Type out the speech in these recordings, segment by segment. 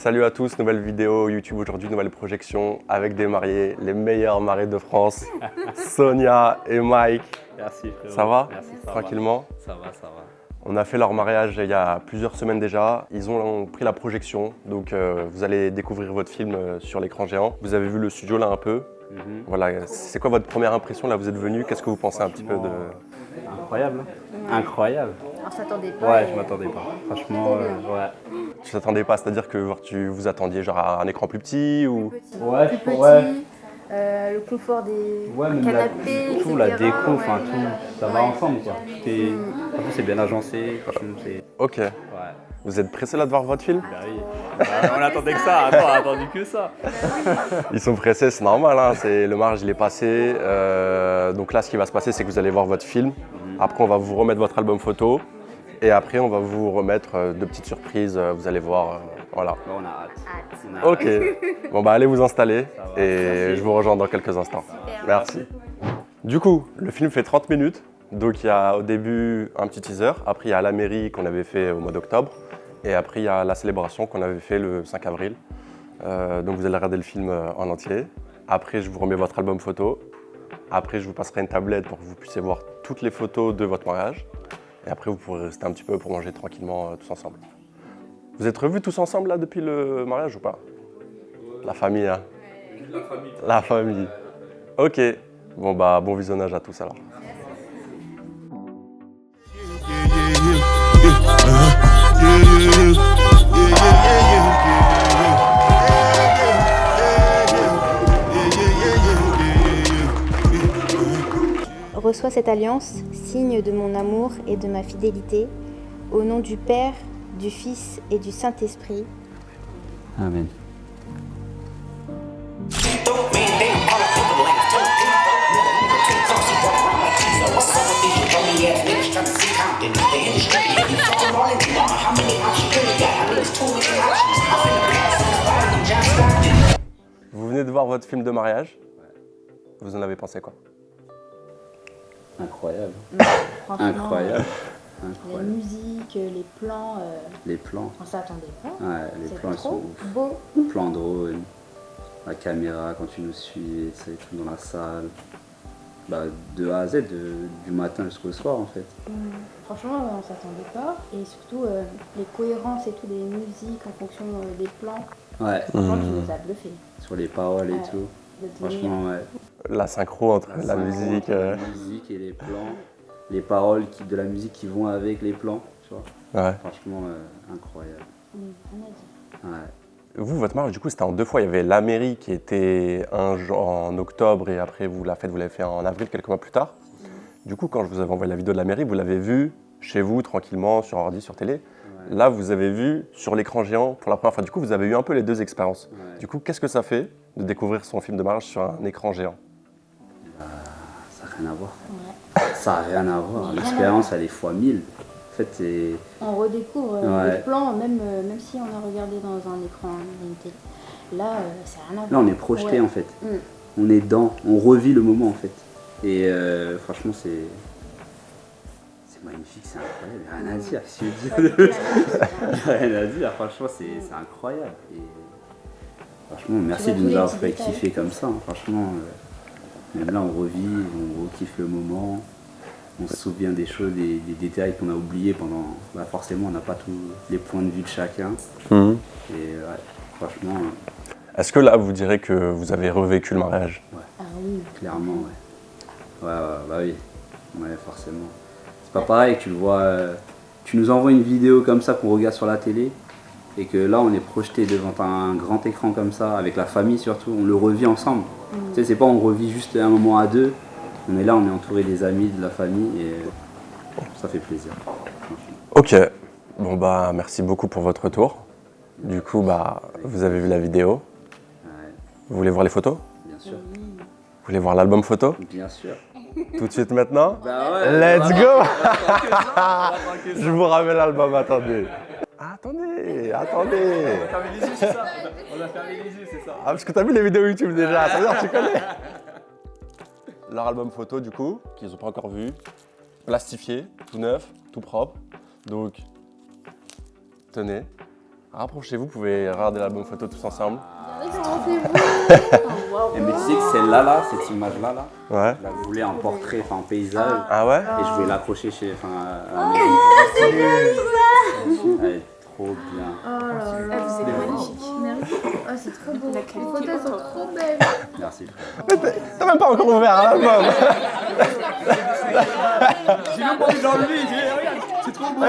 Salut à tous, nouvelle vidéo YouTube aujourd'hui, nouvelle projection avec des mariés, les meilleurs mariés de France, Sonia et Mike. Merci frérot. Ça va? Merci, ça tranquillement? va. Ça va, ça va. On a fait leur mariage il y a plusieurs semaines déjà. Ils ont pris la projection, donc vous allez découvrir votre film sur l'écran géant. Vous avez vu le studio là un peu. Voilà, c'est quoi votre première impression là? Vous êtes venu, qu'est-ce que vous pensez un petit peu de... Incroyable, incroyable. On s'attendait pas. Ouais, je m'attendais pas. Franchement, ouais. Tu t'attendais pas, c'est-à-dire que genre, tu vous attendiez genre à un écran plus petit ou... Ouais, Plus petit, le confort des même canapés, tout, la etc. déco, enfin Ouais, tout, ça va ensemble quoi. Franchement, c'est bien agencé, franchement, c'est... Ok. Ouais. Vous êtes pressés là de voir votre film? Bah oui. On attendait que ça, attends, on a attendu que ça. Ils sont pressés, c'est normal, hein. Le mariage il est passé. Donc là ce qui va se passer c'est que vous allez voir votre film. Après on va vous remettre votre album photo. Et après on va vous remettre deux petites surprises, vous allez voir. Voilà. Bon, on a hâte. On a Ok. hâte. Bon bah allez vous installer va, et merci. je vous rejoins dans quelques instants. Merci. Du coup, le film fait 30 minutes. Donc il y a au début un petit teaser. Après il y a la mairie qu'on avait fait au mois d'octobre. Et après il y a la célébration qu'on avait fait le 5 avril. Donc vous allez regarder le film en entier. Après je vous remets votre album photo. Après je vous passerai une tablette pour que vous puissiez voir toutes les photos de votre mariage. Et après vous pourrez rester un petit peu pour manger tranquillement tous ensemble. Vous êtes revus tous ensemble là depuis le mariage ou pas? La famille, hein? La famille. La famille. Ok. Bon bah bon visionnage à tous alors. Reçois cette alliance, signe de mon amour et de ma fidélité, au nom du Père, du Fils et du Saint-Esprit. Amen. Vous venez de voir votre film de mariage. Vous en avez pensé quoi? Incroyable. Franchement, Incroyable. La Incroyable. musique, les plans, Les plans. on s'attendait pas. Ouais, les C'est plans ils sont trop ouf. beau. Plan drone, la caméra quand tu nous suis, c'est tout dans la salle. Bah, de A à Z, du matin jusqu'au soir en fait. Franchement, on s'attendait pas. Et surtout, les cohérences et tout des musiques en fonction des plans. Ouais, Franchement, tu nous as bluffé. sur les paroles et Ouais. tout. Le délire. Franchement, ouais. La synchro entre la musique. La musique et les plans, les paroles de la musique qui vont avec les plans, tu vois. Ouais. Franchement, incroyable. Rien à dire. Ouais. Vous, votre mariage, du coup, c'était en deux fois. Il y avait la mairie qui était en octobre et après, vous l'avez fait en avril, quelques mois plus tard. Du coup, quand je vous avais envoyé la vidéo de la mairie, vous l'avez vue chez vous, tranquillement, sur ordi, sur télé. Ouais. Là, vous avez vu sur l'écran géant pour la première fois. Du coup, vous avez eu un peu les deux expériences. Ouais. Du coup, qu'est-ce que ça fait de découvrir son film de mariage sur un écran géant? Ça n'a rien à voir. Ça n'a rien à voir. L'expérience, elle est fois 1000. En fait, c'est... On redécouvre Ouais. les plans, même si on a regardé dans un écran, une télé. Là, c'est rien à voir. Là, on est projeté Ouais. en fait. On est dedans, on revit le moment en fait. Et franchement, c'est magnifique, c'est incroyable. Il n'y a rien à dire. Si je veux dire, il n'y a rien à dire. Franchement, c'est incroyable. Et franchement, merci vois de tous nous les avoir petits fait détails. kiffer comme ça. Hein. Franchement, même là, on revit, on rekiffe le moment. On se souvient des choses, des détails qu'on a oubliés pendant. Bah forcément, on n'a pas tous les points de vue de chacun. Et ouais, franchement, Est-ce que là, vous direz que vous avez revécu le mariage? Ah oui. clairement, ouais. Ouais, bah oui. Ouais, forcément. C'est pas pareil, tu le vois. Tu nous envoies une vidéo comme ça qu'on regarde sur la télé. Et que là, on est projeté devant un grand écran comme ça, avec la famille surtout. On le revit ensemble. Tu sais, c'est pas on revit juste un moment à deux. On est là, on est entouré des amis, de la famille. Et ça fait plaisir. Ok. Bon bah merci beaucoup pour votre retour. Du coup bah vous avez vu la vidéo. Ouais, Vous voulez voir les photos? bien sûr. Vous voulez voir l'album photo? Bien sûr. Tout de suite maintenant? Bah ouais. Let's go! go! Je vous ramène l'album, attendez. Attendez. fermé les yeux, c'est ça. On a fermé les yeux, c'est ça. Ah parce que t'as vu les vidéos YouTube déjà, ça veut dire que tu connais. Leur album photo du coup, qu'ils n'ont pas encore vu, plastifié, tout neuf, tout propre. Donc, tenez, Rapprochez-vous, vous pouvez regarder l'album photo tous ensemble. Et mais tu sais que celle-là, là, cette image-là, là, Ouais. je la voulais en portrait, enfin en paysage. Ah ouais? Et je voulais l'accrocher chez, à la maison. Elle est trop bien. Vous êtes magnifique. Ah, c'est trop beau. Les photos sont trop belles. Merci. T'as même pas encore ouvert l'album. J'ai même pas envie de l'enlever, regarde, c'est trop beau.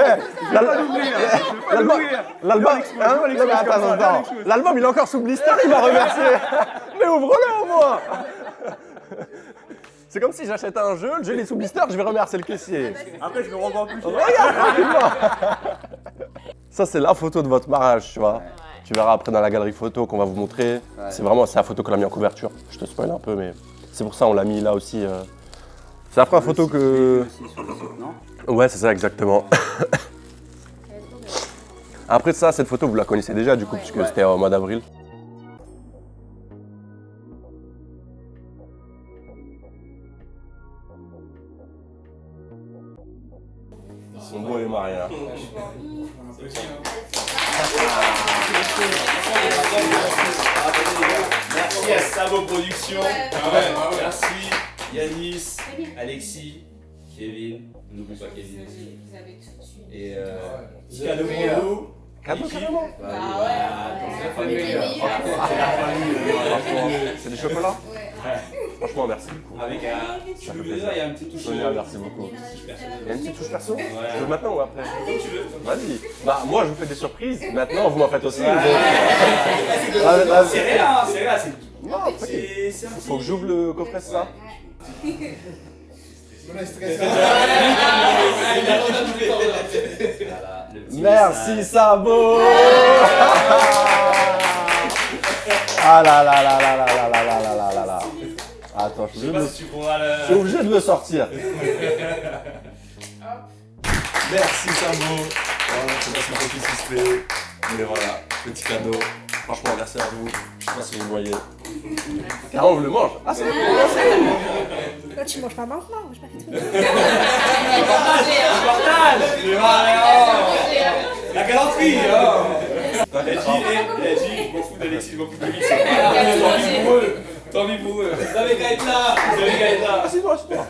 L'album il est encore sous blister, il m'a remercié. Mais ouvre-le au moins. C'est comme si j'achète un jeu, le jeu il est sous blister, je vais remercier le caissier. Après, je me revends plus cher. Regarde tranquillement. Ça c'est la photo de votre mariage, tu vois. Ouais. Tu verras après dans la galerie photo qu'on va vous montrer. Ouais. C'est la photo qu'on a mis en couverture. Je te spoil un peu, mais c'est pour ça on l'a mis là aussi. C'est la première photo que... Aussi sur le site, non? Ouais, c'est ça exactement. Après ça, cette photo vous la connaissez déjà du coup, puisque Ouais. c'était au mois d'avril. Ils sont beaux les mariés là. Merci à Sabo Productions. Merci Yanis, Alexis, Kevin. N'oublie pas Kevin aussi. Et petit cadeau pour vous. Cadeau Équipe. carrément. Bah oui, c'est la famille. C'est la famille. C'est du chocolat? Franchement, merci. Avec un. Tu veux dire, il y a un petit touche. Sonia, merci beaucoup. Il y a une petite touche perso? Ouais. Je veux maintenant ou après? Comme tu veux. Vas-y. Bah moi je vous fais des surprises, maintenant vous m'en faites aussi. Ouais. donc- C'est rien, c'est rien. Non, t'inquiète. C'est un petit. Faut que j'ouvre le coffret, c'est ça? Voilà, le petit Merci message. Sabo. Ah là là là là là là là là là là là là. Attends, Je sais pas si tu pourras je suis le. obligé de le sortir. Merci Sabo. Je sais pas si on peut insister. Mais voilà, petit cadeau. Franchement, merci à vous. Je sais pas si vous le voyez. Car on le mange. Ah, c'est Toi, tu manges pas maintenant, je pas fait tout. Mais voilà. La galanterie, hein. Elle dit, je m'en fous d'Alexis, je m'en fous de Mix. Tant pis pour eux. Tant pis pour eux. Vous avez qu'à être là. Vous avez qu'à être là. Ah, c'est bon, super.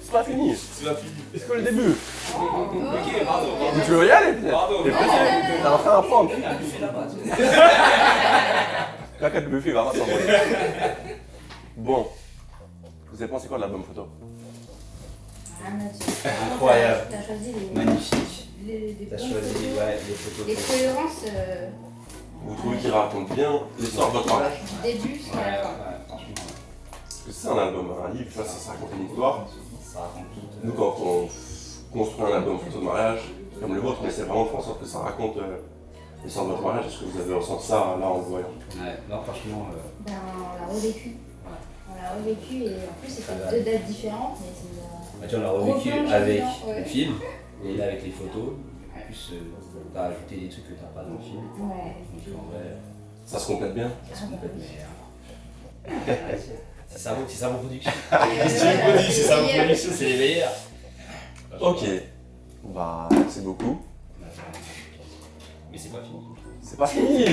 C'est pas fini. C'est la fille. C'est que le début. Ok, pardon. Tu veux y aller? Pardon. T'es pressé? T'as en train d'apprendre. Il y a un buffet là-bas. T'inquiète, le buffet va pas s'envoler. Bon. Vous avez pensé quoi de l'album photo? Incroyable. T'as choisi les, Magnifique. les T'as bons choisi photos. ouais, les photos. Les cohérences Vous trouvez qu'il raconte bien l'histoire de votre mariage? du début jusqu'à Ouais, la fin. ouais, franchement, Parce que c'est un album, un livre, tu vois, ça raconte une histoire. ça raconte tout. Nous, quand on construit un album photo de mariage, comme le vôtre, on essaie vraiment de faire en sorte que ça raconte l'histoire de votre mariage. Est-ce que vous avez ressenti ça là en le voyant? Ouais, non, franchement, Ben, on l'a revécu. On l'a revécu et en plus c'était deux dates différentes, mais c'est bah, tu vois, on l'a revécu Replonge avec dedans, ouais. le film et là avec les photos. En plus, t'as ajouté des trucs que t'as pas dans le film. ouais. Donc en vrai, Ça se complète bien? ça se complète bien. C'est ça, mon production. C'est ça, mon production. C'est les meilleurs. Ok. Bah, merci beaucoup. Mais c'est pas fini. C'est pas fini!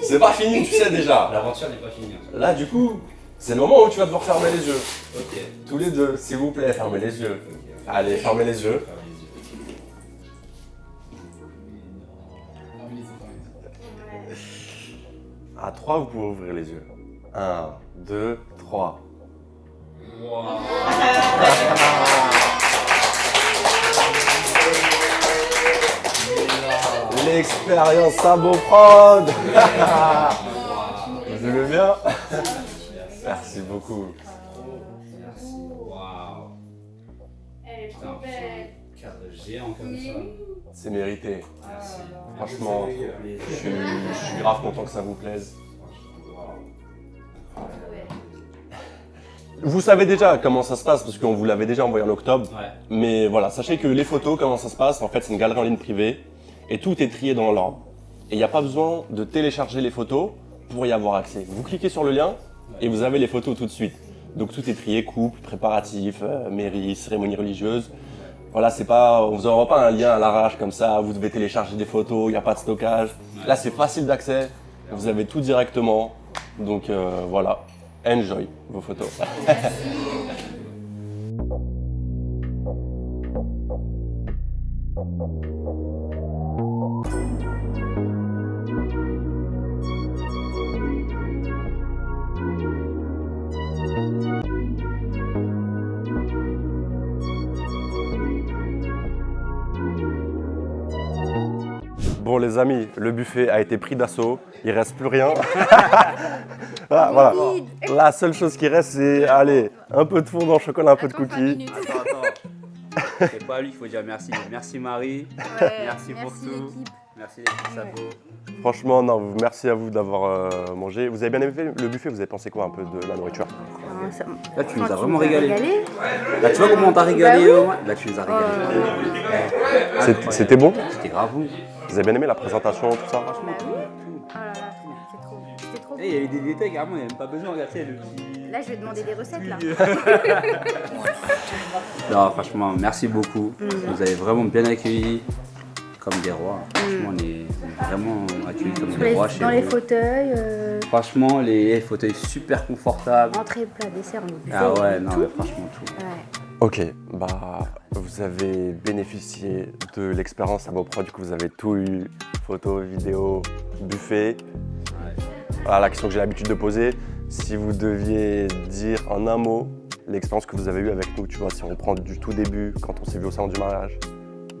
C'est pas fini, tu sais déjà! L'aventure n'est pas finie. Là, du coup, c'est le moment où tu vas devoir fermer les yeux. Ok. Tous les deux, s'il vous plaît, fermez les yeux. Allez, fermez les yeux. À 3, vous pouvez ouvrir les yeux. 1, 2, 3. L'expérience Sabo Prod. Vous aimez bien? Merci beaucoup. Merci. Waouh. Elle est Putain, trop belle. cadre géant comme ça. C'est mérité. Merci. Franchement, je suis grave content que ça vous plaise. Vous savez déjà comment ça se passe parce qu'on vous l'avait déjà envoyé en octobre. Ouais. Mais voilà, sachez que les photos, comment ça se passe, en fait, c'est une galerie en ligne privée et tout est trié dans l'ordre. Et il n'y a pas besoin de télécharger les photos pour y avoir accès. Vous cliquez sur le lien et vous avez les photos tout de suite. Donc tout est trié, couple, préparatif, mairie, cérémonie religieuse. Voilà, c'est pas, on vous envoie pas un lien à l'arrache comme ça, vous devez télécharger des photos, il n'y a pas de stockage. Là, c'est facile d'accès, vous avez tout directement. Donc voilà, enjoy vos photos. Bon les amis, le buffet a été pris d'assaut, il reste plus rien. Ah, voilà. La seule chose qui reste c'est, allez, un peu de fondant au chocolat, un peu de cookies. Attends. C'est pas à lui qu'il faut dire merci. Merci Marie, merci pour tout. l'équipe. Merci l'équipe Sabo. Franchement, non, merci à vous d'avoir mangé. Vous avez bien aimé le buffet, vous avez pensé quoi un peu de la nourriture? Là tu nous as vraiment régalé. Là tu vois comment on t'a régalé au moins. Là tu nous as régalé. C'était bon? C'était grave bon. Vous avez bien aimé la présentation, tout ça? Bah oui. Oh là là, c'était trop. Il y avait des détails carrément, il n'y a même pas besoin de regarder le petit. Là, je vais demander des recettes là. Non, franchement, merci beaucoup. Vous avez vraiment bien accueillis comme des rois. Franchement, on est vraiment accueillis comme des rois chez Dans les vous. fauteuils, Franchement, les fauteuils super confortables. entrée, plat, dessert, on buffet. Ah ouais, non, tout. mais franchement, tout. Ouais. Ok, bah vous avez bénéficié de l'expérience à vos prods, du coup vous avez tout eu, photos, vidéos, buffet. Voilà la question que j'ai l'habitude de poser. Si vous deviez dire en un mot l'expérience que vous avez eue avec nous, tu vois, si on prend du tout début, quand on s'est vu au salon du mariage,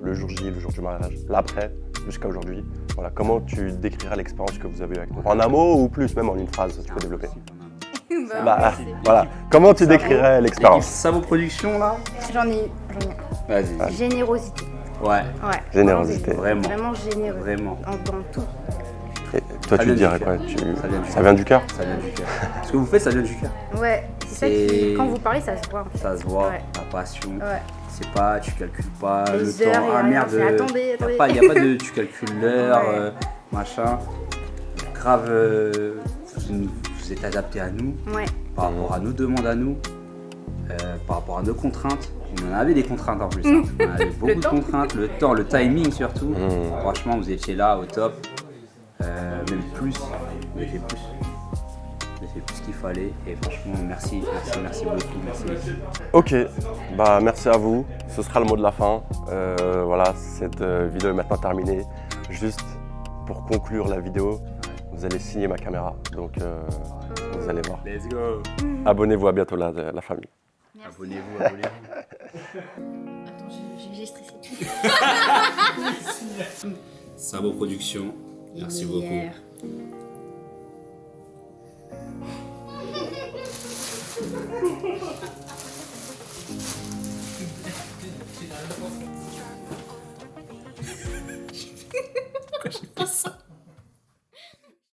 le jour J, le jour du mariage, l'après, jusqu'à aujourd'hui, voilà, comment tu décrirais l'expérience que vous avez eue avec nous? En un mot ou plus, même en une phrase, tu peux développer. Bah, voilà, comment tu décrirais l'expérience? Sabo Productions là. J'en ai. Vas-y. Générosité. Ouais, Ouais. Générosité. Vraiment. Vraiment généreux. Vraiment. Dans tout. Et toi Ça tu vient dirais du quoi? cœur. Ça vient du cœur? Ça vient du cœur. Ce que vous faites, ça vient du cœur. Ouais, c'est ça C'est- qui. Quand vous parlez, ça se voit. Ça se voit, Ouais. la passion. Ouais. C'est pas, tu calcules pas Les le heures, temps. y a Ah rien, merde, c'est attendez. il n'y a pas de tu calcules l'heure, Ouais. machin. Grave, vous êtes adapté à nous, Ouais. par rapport à nos demandes à nous, par rapport à nos contraintes. On en avait des contraintes en plus. Hein. On en avait beaucoup de contraintes, le temps, le timing surtout. Franchement, vous étiez là au top. Même plus. Vous avez fait plus. Vous avez fait plus qu'il fallait. Et franchement, merci beaucoup. Merci. Ok, bah merci à vous. Ce sera le mot de la fin. Voilà, cette vidéo est maintenant terminée. Juste pour conclure la vidéo, vous allez signer ma caméra. Donc vous allez voir. Let's go. Abonnez-vous, à bientôt la famille. Abonnez-vous. Attends, j'ai stressé. Sabo Productions, merci beaucoup. Hier. Pourquoi j'ai fait ça?